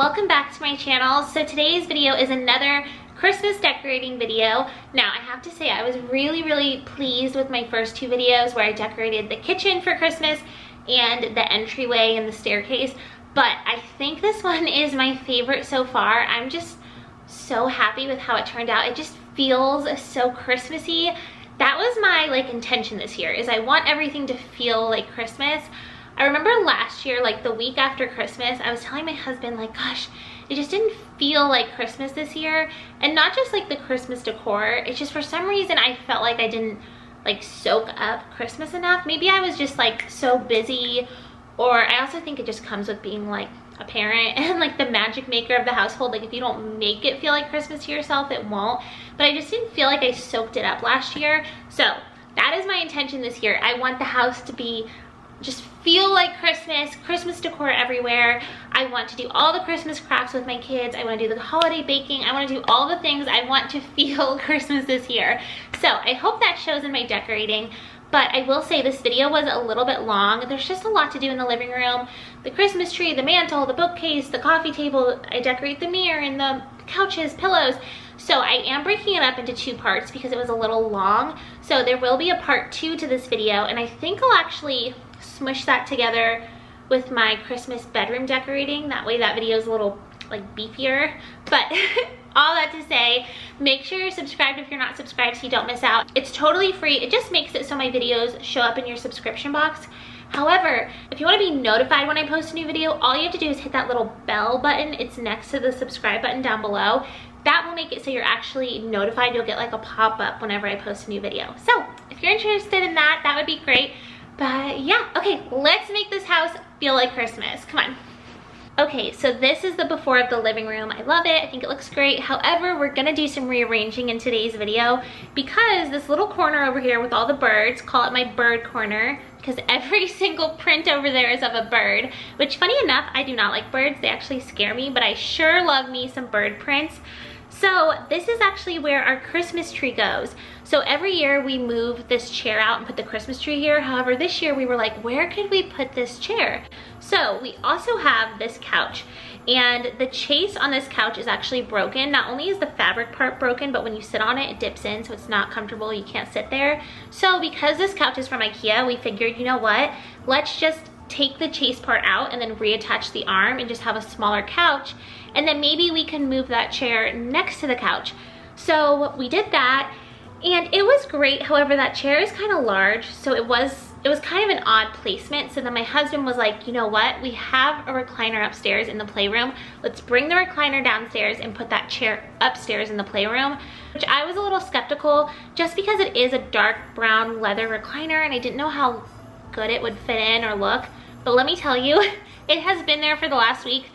welcome back to my channel. So today's video is another Christmas decorating video. Now I have to say I was really pleased with my first two videos where I decorated the kitchen for Christmas and the entryway and the staircase, but I think this one is my favorite so far. I'm just so happy with how it turned out. It just feels so Christmassy. That was my intention this year, is I want everything to feel like Christmas. I remember last year, the week after Christmas, I was telling my husband, gosh, it just didn't feel like Christmas this year. And not just the Christmas decor, it's just for some reason I felt like I didn't soak up Christmas enough. Maybe I was just so busy, or I also think it just comes with being a parent and the magic maker of the household. If you don't make it feel like Christmas to yourself, it won't. But I just didn't feel like I soaked it up last year. So that is my intention this year. I want the house to be just feel like Christmas decor everywhere. I want to do all the Christmas crafts with my kids. I want to do the holiday baking. I want to do all the things. I want to feel Christmas this year. So I hope that shows in my decorating. But I will say this video was a little bit long. There's just a lot to do in the living room. The Christmas tree, the mantle, the bookcase, the coffee table. I decorate the mirror and the couches, pillows. So I am breaking it up into two parts because it was a little long. So there will be a part 2 to this video, and I think I'll actually smush that together with my Christmas bedroom decorating. That way that video is a little beefier. But all that to say, make sure you're subscribed if you're not subscribed so you don't miss out. It's totally free. It just makes it so my videos show up in your subscription box. However, if you want to be notified when I post a new video, all you have to do is hit that little bell button. It's next to the subscribe button down below. That will make it so you're actually notified. You'll get a pop-up whenever I post a new video. So if you're interested in that, that would be great. But yeah, okay, let's make this house feel like Christmas. Come on. Okay, so this is the before of the living room. I love it. I think it looks great. However, we're gonna do some rearranging in today's video because this little corner over here with all the birds, call it my bird corner, because every single print over there is of a bird, which funny enough, I do not like birds. They actually scare me, but I sure love me some bird prints. So this is actually where our Christmas tree goes. So every year we move this chair out and put the Christmas tree here. However, this year we were where could we put this chair? So we also have this couch, and the chase on this couch is actually broken. Not only is the fabric part broken, but when you sit on it, it dips in, so it's not comfortable. You can't sit there. So because this couch is from IKEA, we figured, you know what? Let's just take the chase part out and then reattach the arm and just have a smaller couch, and then maybe we can move that chair next to the couch. So we did that, and it was great. However, that chair is kind of large, so it was kind of an odd placement. So then my husband was like, you know what, we have a recliner upstairs in the playroom. Let's bring the recliner downstairs and put that chair upstairs in the playroom, which I was a little skeptical just because it is a dark brown leather recliner and I didn't know how good it would fit in or look. But let me tell you, it has been there for the last week.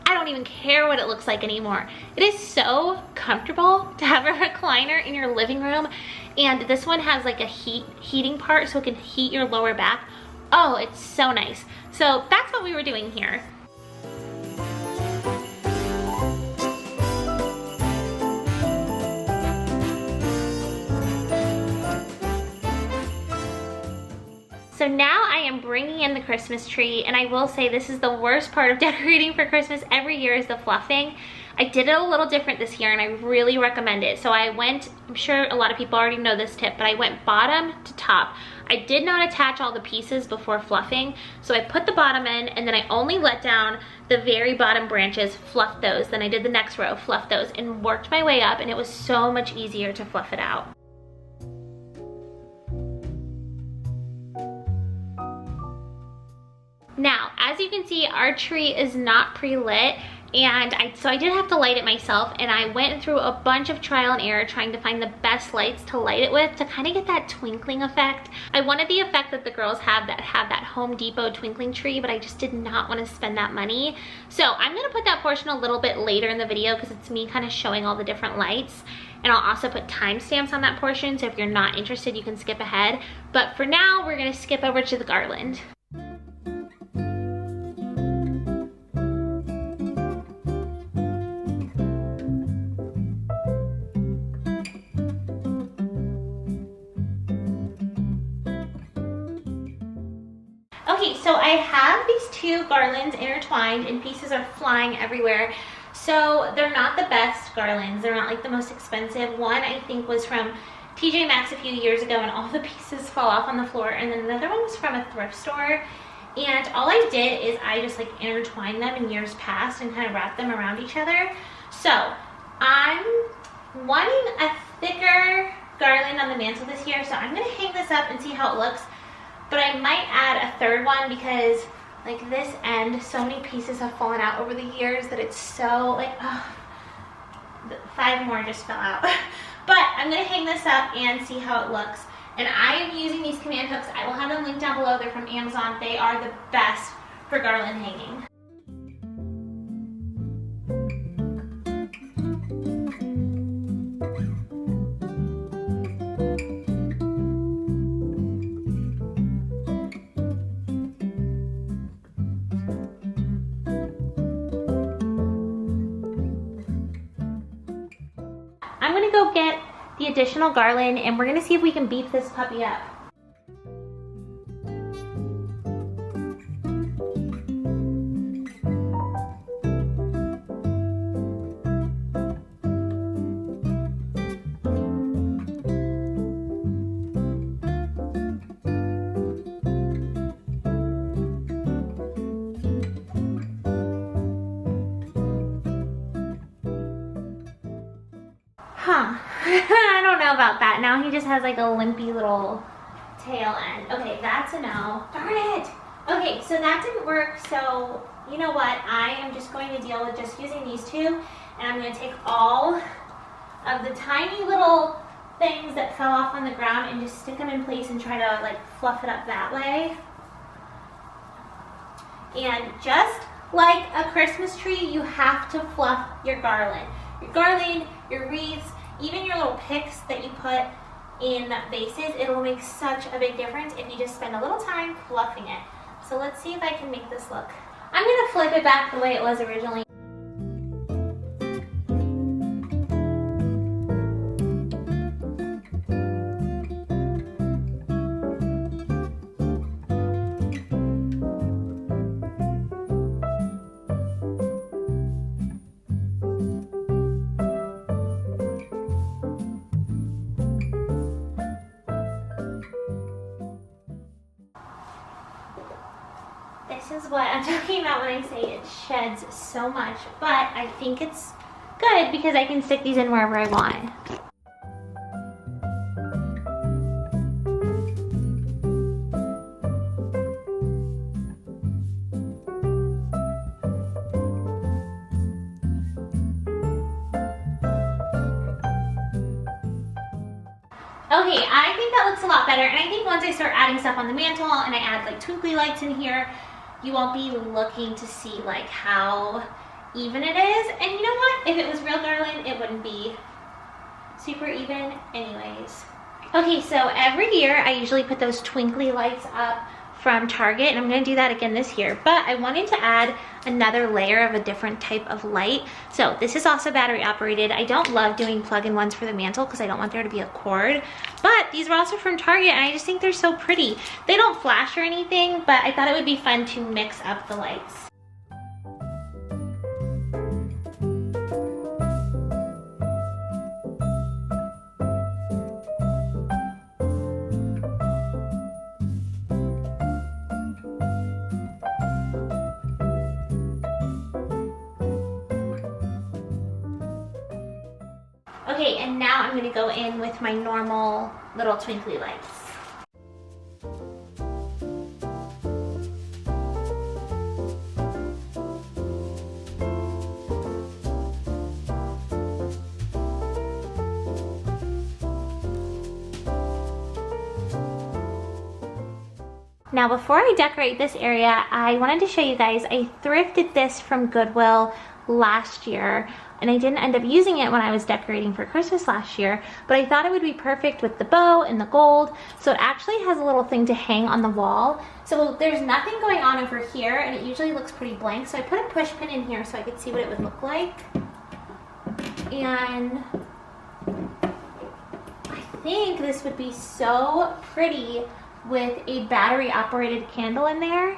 I don't even care what it looks like anymore. It is so comfortable to have a recliner in your living room, and this one has a heating part so it can heat your lower back. Oh, it's so nice. So that's what we were doing here. So now I am bringing in the Christmas tree, and I will say this is the worst part of decorating for Christmas every year is the fluffing. I did it a little different this year and I really recommend it. So I went, I'm sure a lot of people already know this tip, but I went bottom to top. I did not attach all the pieces before fluffing. So I put the bottom in and then I only let down the very bottom branches, fluffed those. Then I did the next row, fluffed those, and worked my way up, and it was so much easier to fluff it out. Now, as you can see, our tree is not pre-lit, and so I did have to light it myself, and I went through a bunch of trial and error trying to find the best lights to light it with to kind of get that twinkling effect. I wanted the effect that the girls have that Home Depot twinkling tree, but I just did not want to spend that money. So I'm gonna put that portion a little bit later in the video because it's me kind of showing all the different lights. And I'll also put timestamps on that portion, so if you're not interested, you can skip ahead. But for now, we're gonna skip over to the garland. Okay, so I have these two garlands intertwined and pieces are flying everywhere. So they're not the best garlands. They're not like the most expensive. One I think was from TJ Maxx a few years ago and all the pieces fall off on the floor. And then another one was from a thrift store. And all I did is I just like intertwined them in years past and kind of wrapped them around each other. So I'm wanting a thicker garland on the mantle this year. So I'm gonna hang this up and see how it looks. But I might add a third one because like this end, so many pieces have fallen out over the years that it's so like, oh, 5 more just fell out. But I'm gonna hang this up and see how it looks. And I am using these command hooks. I will have them linked down below. They're from Amazon. They are the best for garland hanging. I'm gonna go get the additional garland and we're gonna see if we can beef this puppy up. Huh, I don't know about that. Now he just has like a limpy little tail end. Okay, that's a no. Darn it. Okay, so that didn't work. So you know what? I am just going to deal with just using these two. And I'm going to take all of the tiny little things that fell off on the ground and just stick them in place and try to like fluff it up that way. And just like a Christmas tree, you have to fluff your garland. Your garland, your wreaths, even your little picks that you put in vases, it'll make such a big difference if you just spend a little time fluffing it. So let's see if I can make this look. I'm gonna flip it back the way it was originally. This is what I'm talking about when I say it sheds so much, but I think it's good because I can stick these in wherever I want. Okay, I think that looks a lot better, and I think once I start adding stuff on the mantle and I add like twinkly lights in here, you won't be looking to see like how even it is. And you know what? If it was real garland, it wouldn't be super even anyways. Okay, so every year I usually put those twinkly lights up from Target, and I'm going to do that again this year, but I wanted to add another layer of a different type of light. So this is also battery operated. I don't love doing plug-in ones for the mantle because I don't want there to be a cord, but these were also from Target and I just think they're so pretty. They don't flash or anything, but I thought it would be fun to mix up the lights. Okay, and now I'm gonna go in with my normal little twinkly lights. Now before I decorate this area, I wanted to show you guys, I thrifted this from Goodwill last year, and I didn't end up using it when I was decorating for Christmas last year, but I thought it would be perfect with the bow and the gold. So it actually has a little thing to hang on the wall. So there's nothing going on over here, and it usually looks pretty blank. So I put a push pin in here so I could see what it would look like. And I think this would be so pretty with a battery operated candle in there.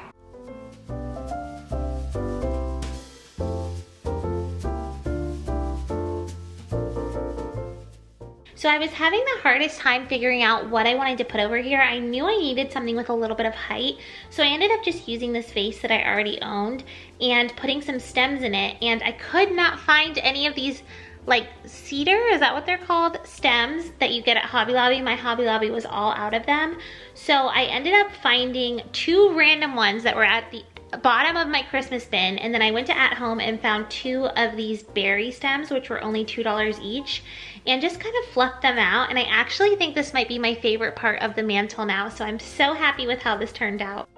So I was having the hardest time figuring out what I wanted to put over here. I knew I needed something with a little bit of height, so I ended up just using this vase that I already owned and putting some stems in it, and I could not find any of these like cedar, is that what they're called? Stems that you get at Hobby Lobby. My Hobby Lobby was all out of them. So I ended up finding 2 random ones that were at the bottom of my Christmas bin, and then I went to At Home and found 2 of these berry stems, which were only $2 each, and just kind of fluffed them out. And I actually think this might be my favorite part of the mantle now, so I'm so happy with how this turned out.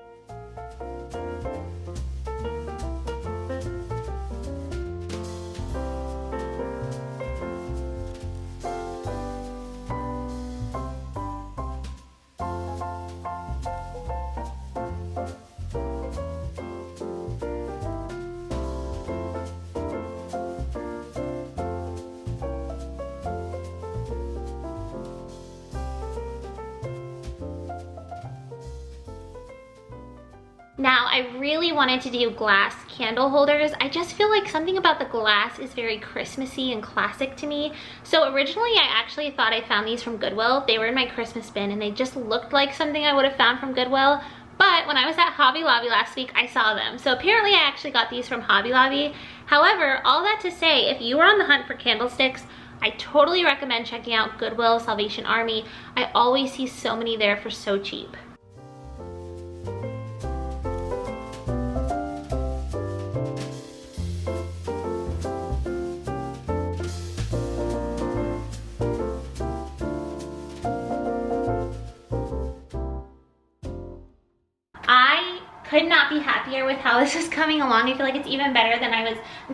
Now, I really wanted to do glass candle holders. I just feel like something about the glass is very Christmassy and classic to me. So originally, I actually thought I found these from Goodwill. They were in my Christmas bin and they just looked like something I would have found from Goodwill. But when I was at Hobby Lobby last week, I saw them. So apparently I actually got these from Hobby Lobby. However, all that to say, if you are on the hunt for candlesticks, I totally recommend checking out Goodwill, Salvation Army. I always see so many there for so cheap. Could not be happier with how this is coming along. I feel like it's even better than I'm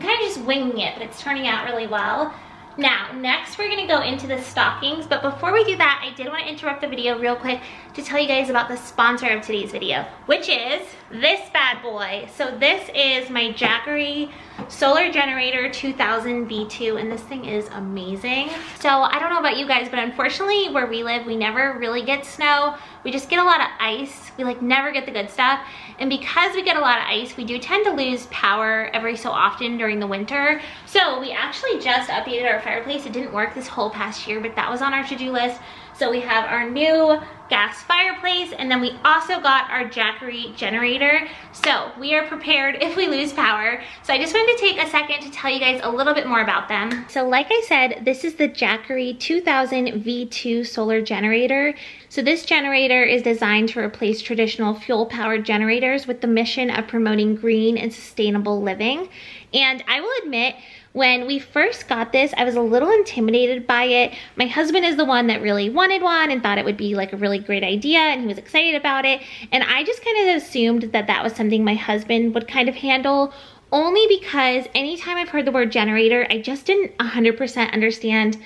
kind of just winging it, but it's turning out really well. Now, next we're gonna go into the stockings, but before we do that, I did want to interrupt the video real quick to tell you guys about the sponsor of today's video, which is this bad boy. So this is my Jackery Solar Generator 2000 V2, and this thing is amazing. So I don't know about you guys, but unfortunately where we live, we never really get snow. We just get a lot of ice. We like never get the good stuff. And because we get a lot of ice, we do tend to lose power every so often during the winter. So we actually just updated our fireplace. It didn't work this whole past year, but that was on our to-do list. So we have our new gas fireplace, and then we also got our Jackery generator. So we are prepared if we lose power. So I just wanted to take a second to tell you guys a little bit more about them. So like I said, this is the Jackery 2000 V2 solar generator. So this generator is designed to replace traditional fuel-powered generators with the mission of promoting green and sustainable living. And I will admit, when we first got this, I was a little intimidated by it. My husband is the one that really wanted one and thought it would be like a really great idea, and he was excited about it. And I just kind of assumed that that was something my husband would kind of handle, only because anytime I've heard the word generator, I just didn't 100% understand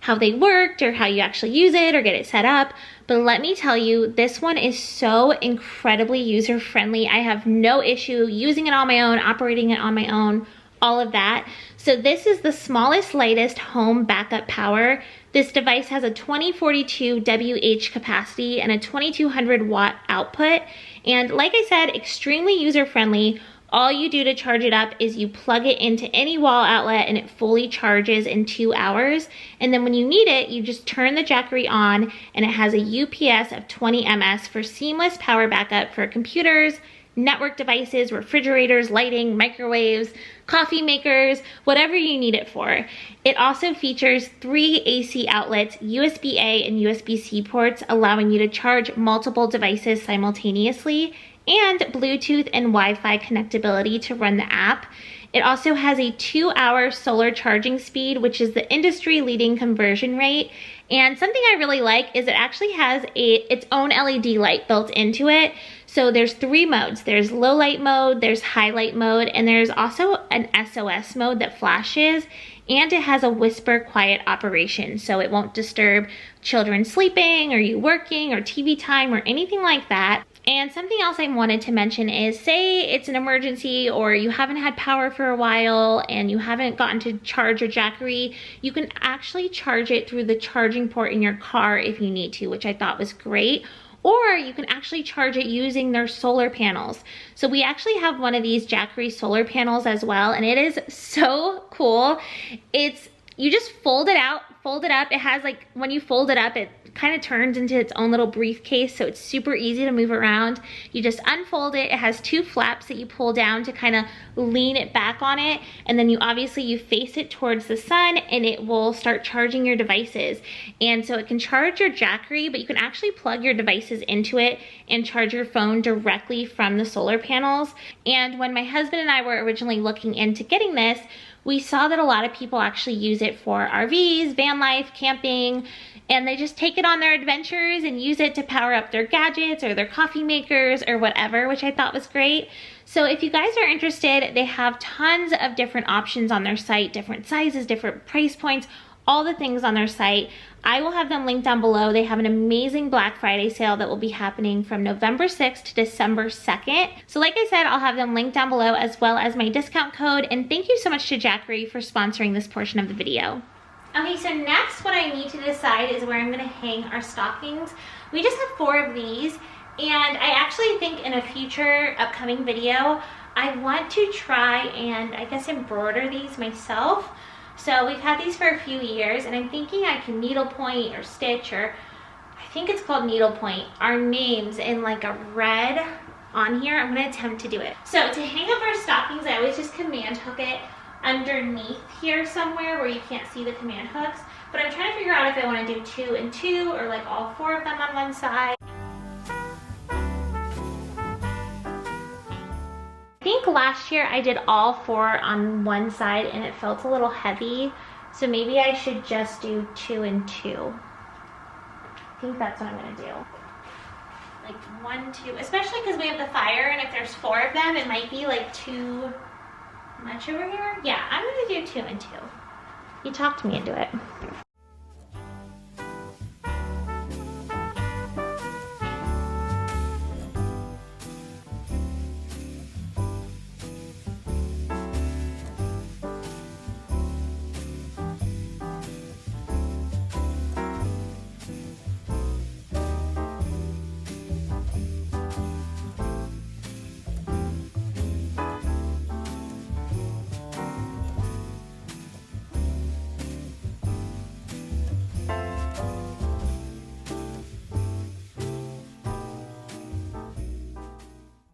how they worked or how you actually use it or get it set up. But let me tell you, this one is so incredibly user-friendly. I have no issue using it on my own, operating it on my own, all of that. So this is the smallest, lightest home backup power. This device has a 2042 WH capacity and a 2200 watt output. And like I said, extremely user-friendly. All you do to charge it up is you plug it into any wall outlet and it fully charges in 2 hours. And then when you need it, you just turn the Jackery on, and it has a UPS of 20 ms for seamless power backup for computers, network devices, refrigerators, lighting, microwaves, coffee makers, whatever you need it for. It also features 3 AC outlets, USB-A and USB-C ports, allowing you to charge multiple devices simultaneously, and Bluetooth and Wi-Fi connectability to run the app. It also has a 2-hour solar charging speed, which is the industry-leading conversion rate. And something I really like is it actually has its own LED light built into it. So there's 3 modes. There's low light mode, there's high light mode, and there's also an SOS mode that flashes, and it has a whisper quiet operation, so it won't disturb children sleeping or you working or TV time or anything like that. And something else I wanted to mention is, say it's an emergency or you haven't had power for a while and you haven't gotten to charge your Jackery, you can actually charge it through the charging port in your car if you need to, which I thought was great. or you can actually charge it using their solar panels. So we actually have one of these Jackery solar panels as well, and it is so cool. You just fold it out, fold it up. It has like, when you fold it up, it kind of turns into its own little briefcase, so it's super easy to move around. You just unfold it. It has 2 flaps that you pull down to kind of lean it back on it, and then you face it towards the sun, and it will start charging your devices. And so it can charge your Jackery, but you can actually plug your devices into it and charge your phone directly from the solar panels. And when my husband and I were originally looking into getting this, we saw that a lot of people actually use it for RVs, van life, camping, and they just take it on their adventures and use it to power up their gadgets or their coffee makers or whatever, which I thought was great. So if you guys are interested, they have tons of different options on their site, different sizes, different price points, all the things on their site. I will have them linked down below. They have an amazing Black Friday sale that will be happening from November 6th to December 2nd. So like I said, I'll have them linked down below as well as my discount code. And thank you so much to Jackery for sponsoring this portion of the video. Okay, so next what I need to decide is where I'm gonna hang our stockings. We just have 4 of these, and I actually think in a future upcoming video, I want to try and I guess embroider these myself. So we've had these for a few years, and I'm thinking I can needlepoint or stitch, or I think it's called needlepoint, our names in like a red on here. I'm gonna attempt to do it. So to hang up our stockings, I always just command hook it underneath here somewhere where you can't see the command hooks. But I'm trying to figure out if I want to do 2 and 2 or like all 4 of them on one side. I think last year I did all 4 on one side and it felt a little heavy, so maybe I should just do 2 and 2. I think that's what I'm gonna do. Like 1, 2, especially because we have the fire, and if there's 4 of them, it might be like too much over here. Yeah, I'm gonna do 2 and 2. You talked me into it.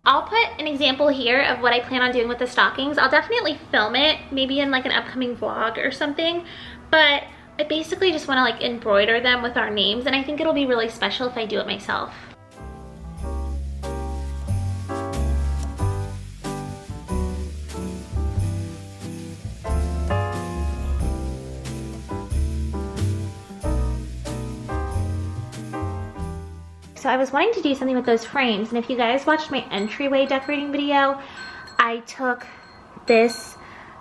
I'll put an example here of what I plan on doing with the stockings. I'll definitely film it, maybe in like an upcoming vlog or something, but I basically just want to like embroider them with our names, and I think it'll be really special if I do it myself. So I was wanting to do something with those frames, and if you guys watched my entryway decorating video, I took this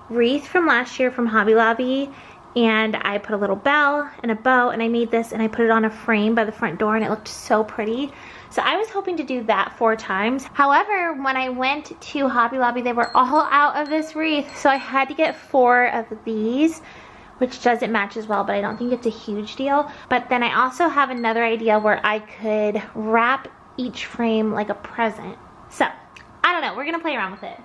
wreath from last year from Hobby Lobby, and I put a little bell and a bow, and I made this and I put it on a frame by the front door, and it looked so pretty. So I was hoping to do that 4 times. However, when I went to Hobby Lobby, they were all out of this wreath, so I had to get 4 of these, which doesn't match as well, but I don't think it's a huge deal. But then I also have another idea where I could wrap each frame like a present. So, I don't know, we're gonna play around with it.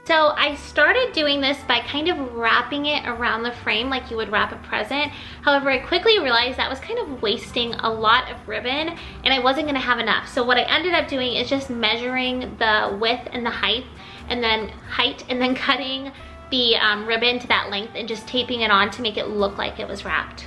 So I started doing this by kind of wrapping it around the frame like you would wrap a present. However, I quickly realized that was kind of wasting a lot of ribbon and I wasn't gonna have enough. So what I ended up doing is just measuring the width and the height and then cutting the ribbon to that length and just taping it on to make it look like it was wrapped.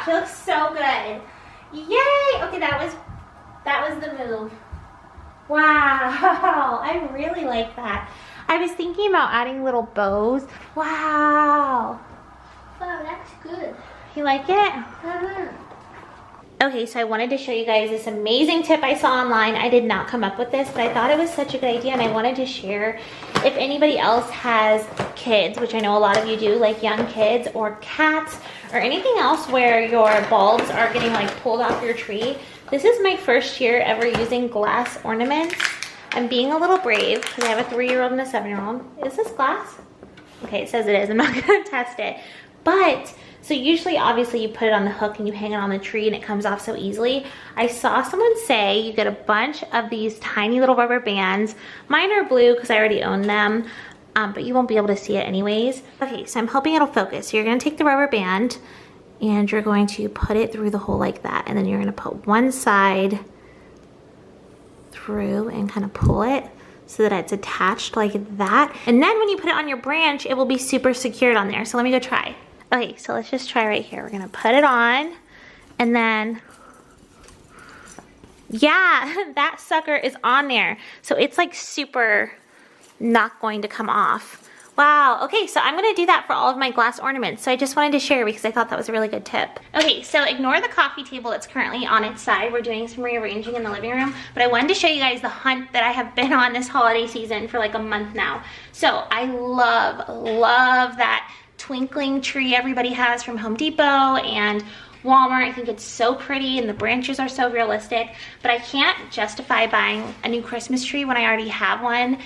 he looks so good. Yay! Okay, that was the move. Wow, I really like that. I was thinking about adding little bows. Wow. Wow, that's good. You like it? Okay, so I wanted to show you guys this amazing tip I saw online. I did not come up with this, but I thought it was such a good idea and I wanted to share. If anybody else has kids, which I know a lot of you do, like young kids or cats or anything else where your bulbs are getting like pulled off your tree, this is my first year ever using glass ornaments. I'm being a little brave because I have a 3-year-old and a 7-year-old. Is this glass? Okay, it says it is. I'm not gonna test it. But, so usually obviously you put it on the hook and you hang it on the tree and it comes off so easily. I saw someone say you get a bunch of these tiny little rubber bands. Mine are blue because I already own them, but you won't be able to see it anyways. Okay, so I'm hoping it'll focus. So you're gonna take the rubber band and you're going to put it through the hole like that. And then you're gonna put one side through and kind of pull it so that it's attached like that. And then when you put it on your branch, it will be super secured on there. So let me go try. Okay, so let's just try right here. We're gonna put it on and then, yeah, that sucker is on there. So it's like super not going to come off. Wow, okay, so I'm gonna do that for all of my glass ornaments. So I just wanted to share because I thought that was a really good tip. Okay, so ignore the coffee table that's currently on its side. We're doing some rearranging in the living room, but I wanted to show you guys the hunt that I have been on this holiday season for like a month now. So I love that twinkling tree everybody has from Home Depot and Walmart. I think it's so pretty and the branches are so realistic, but I can't justify buying a new Christmas tree when I already have one,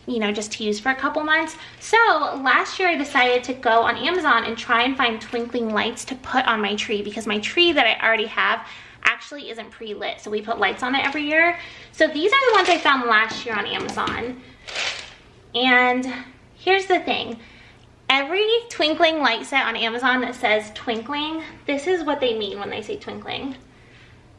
you know, just to use for a couple months. So last year I decided to go on Amazon and try and find twinkling lights to put on my tree because my tree that I already have actually isn't pre-lit. So we put lights on it every year. So these are the ones I found last year on Amazon. And here's the thing. Every twinkling light set on Amazon that says twinkling, this is what they mean when they say twinkling.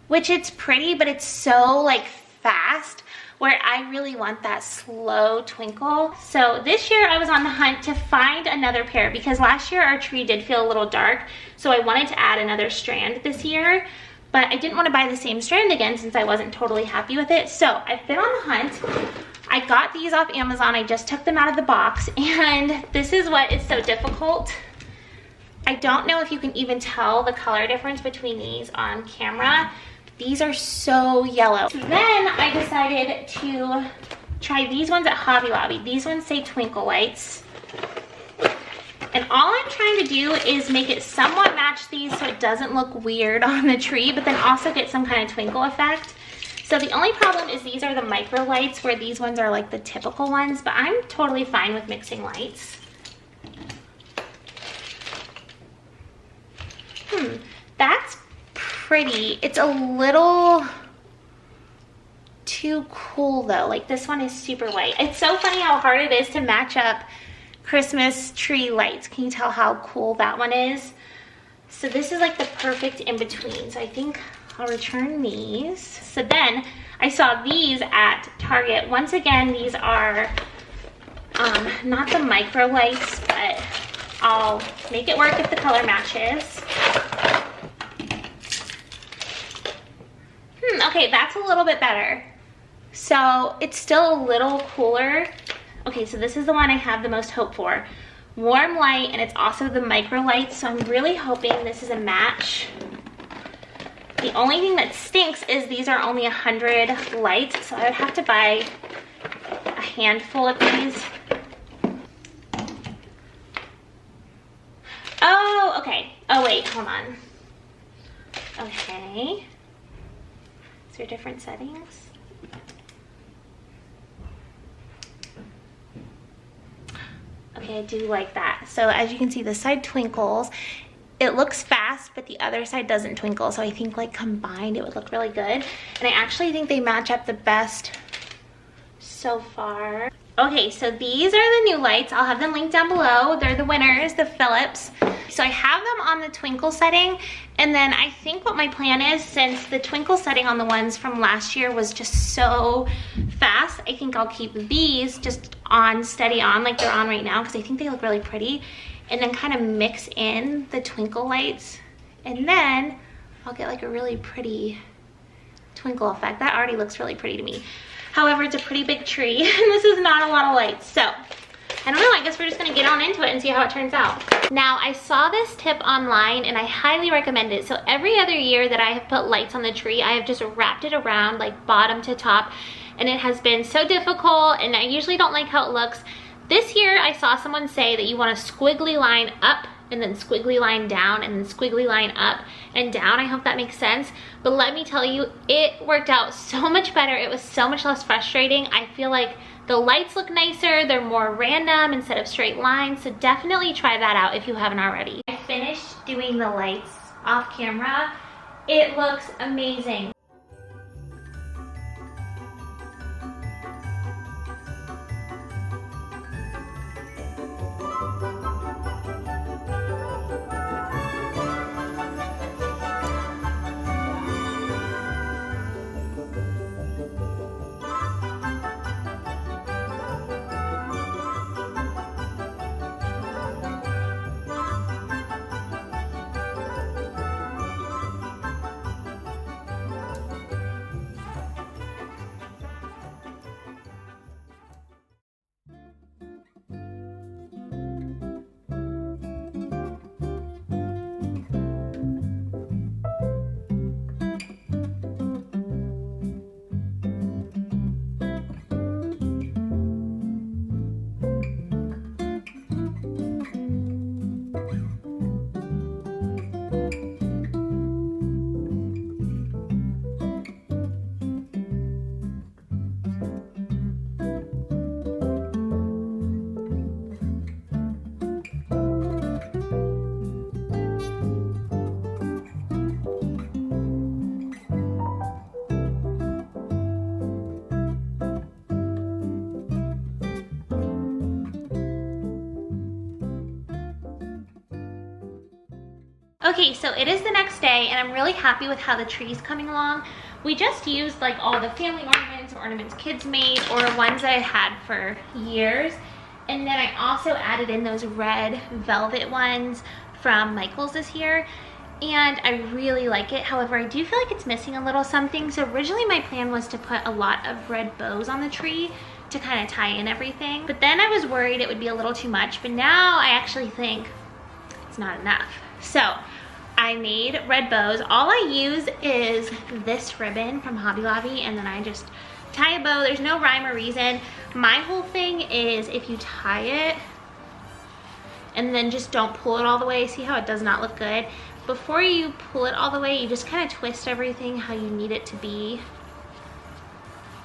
Which it's pretty, but it's so like fast, where I really want that slow twinkle. So this year I was on the hunt to find another pair because last year our tree did feel a little dark, so I wanted to add another strand this year, but I didn't want to buy the same strand again since I wasn't totally happy with it. So I've been on the hunt. I got these off Amazon. I just took them out of the box, and this is what is so difficult. I don't know if you can even tell the color difference between these on camera. These are so yellow. So then I decided to try these ones at Hobby Lobby. These ones say twinkle lights. And all I'm trying to do is make it somewhat match these so it doesn't look weird on the tree, but then also get some kind of twinkle effect. So the only problem is these are the micro lights where these ones are like the typical ones, but I'm totally fine with mixing lights. That's pretty. It's a little too cool though. Like this one is super white. It's so funny how hard it is to match up Christmas tree lights. Can you tell how cool that one is? So this is like the perfect in between. So I think I'll return these. So then I saw these at Target. Once again, these are not the micro lights, but I'll make it work if the color matches. Okay, that's a little bit better. So it's still a little cooler. Okay, so this is the one I have the most hope for. Warm light, and it's also the micro lights, so I'm really hoping this is a match. The only thing that stinks is these are only 100 lights, so I would have to buy a handful of these. Oh, okay. Oh wait, hold on. Okay. Is there different settings? Okay, I do like that. So as you can see, this side twinkles. It looks fast, but the other side doesn't twinkle. So I think like combined, it would look really good. And I actually think they match up the best so far. Okay, so these are the new lights. I'll have them linked down below. They're the winners, the Philips. So I have them on the twinkle setting. And then I think what my plan is, since the twinkle setting on the ones from last year was just so fast, I think I'll keep these just on, steady on, like they're on right now, because I think they look really pretty. And then kind of mix in the twinkle lights And then I'll get like a really pretty twinkle effect. That already looks really pretty to me. However, it's a pretty big tree and this is not a lot of lights. So I don't know, I guess we're just gonna get on into it and see how it turns out. Now, I saw this tip online and I highly recommend it. So every other year that I have put lights on the tree, I have just wrapped it around like bottom to top, and it has been so difficult and I usually don't like how it looks. This year, I saw someone say that you want a squiggly line up and then squiggly line down and then squiggly line up and down. I hope that makes sense. But let me tell you, it worked out so much better. It was so much less frustrating. I feel like the lights look nicer, they're more random instead of straight lines, so definitely try that out if you haven't already. I finished doing the lights off camera. It looks amazing. Okay, so it is the next day and I'm really happy with how the tree's coming along. We just used like all the family ornaments kids made or ones that I had for years. And then I also added in those red velvet ones from Michael's this year. And I really like it. However, I do feel like it's missing a little something. So originally my plan was to put a lot of red bows on the tree to kind of tie in everything. But then I was worried it would be a little too much. But now I actually think it's not enough. So I made red bows. All I use is this ribbon from Hobby Lobby, and then I just tie a bow. There's no rhyme or reason. My whole thing is if you tie it and then just don't pull it all the way, see how it does not look good? Before you pull it all the way, you just kind of twist everything how you need it to be,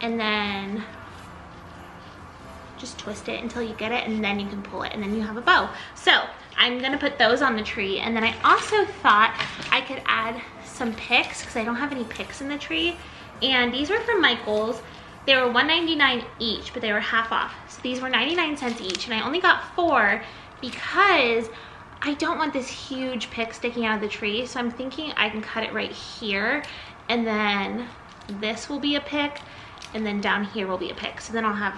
and then just twist it until you get it, and then you can pull it, and then you have a bow. So I'm gonna put those on the tree, and then I also thought I could add some picks because I don't have any picks in the tree. And these were from Michael's. They were $1.99 each, but they were half off. So these were 99 cents each, and I only got 4 because I don't want this huge pick sticking out of the tree. So I'm thinking I can cut it right here, and then this will be a pick, and then down here will be a pick. So then I'll have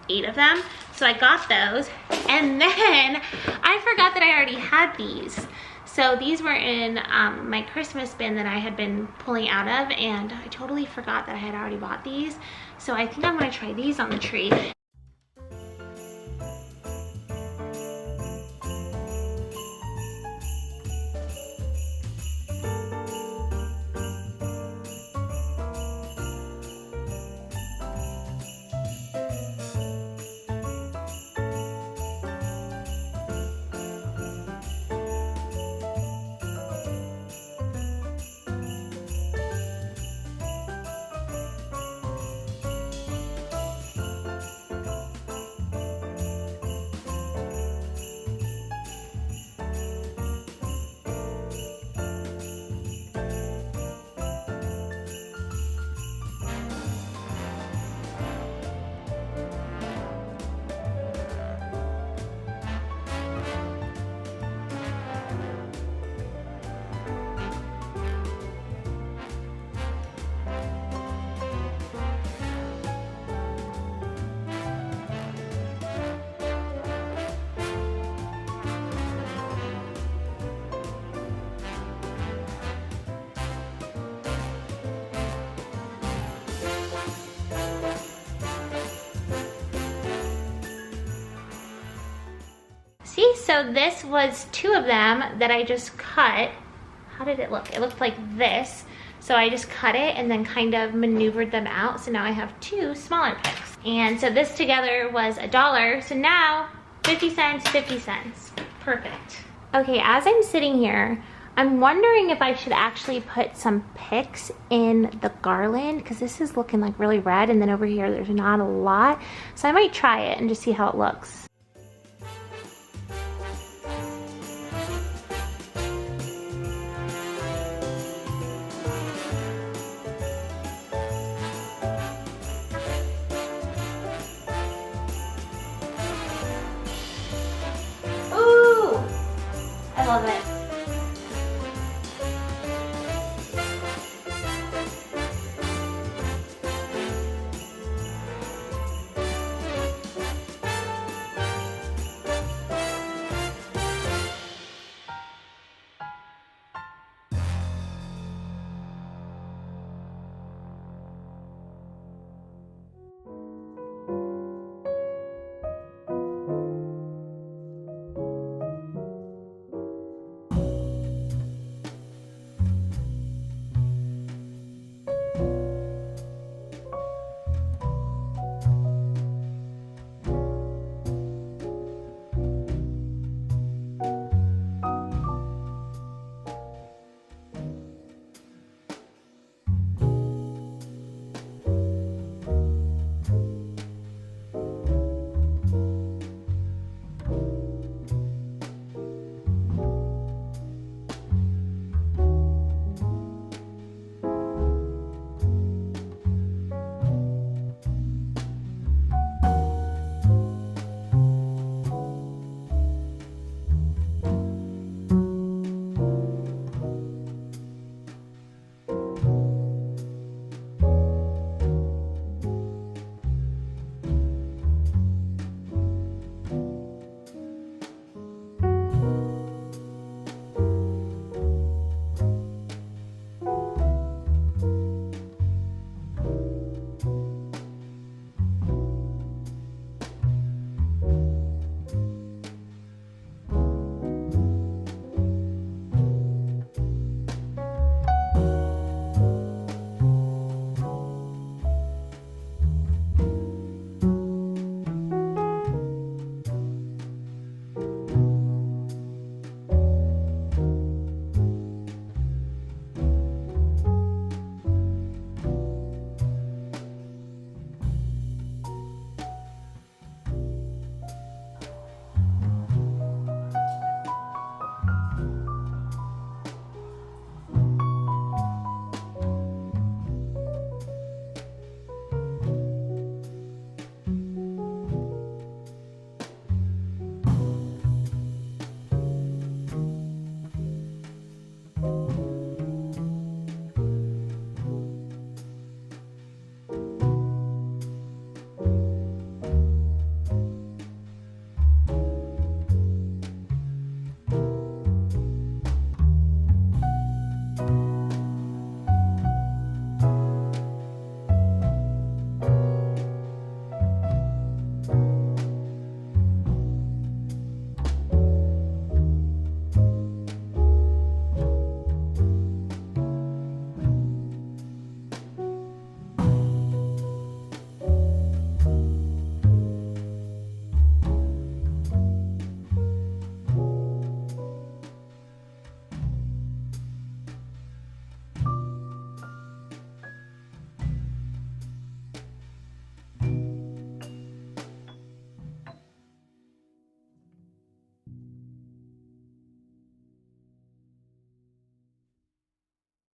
8 of them. So I got those, and then I forgot that I already had these. So these were in my Christmas bin that I had been pulling out of, and I totally forgot that I had already bought these. So I think I'm gonna try these on the tree. so this was 2 of them that I just cut. How did it look? It looked like this. So I just cut it and then kind of maneuvered them out. So now I have 2 smaller picks. And so this together was $1. So now 50 cents, 50 cents. Perfect. Okay, as I'm sitting here, I'm wondering if I should actually put some picks in the garland because this is looking like really red, and then over here there's not a lot. So I might try it and just see how it looks. Ooh, I love it.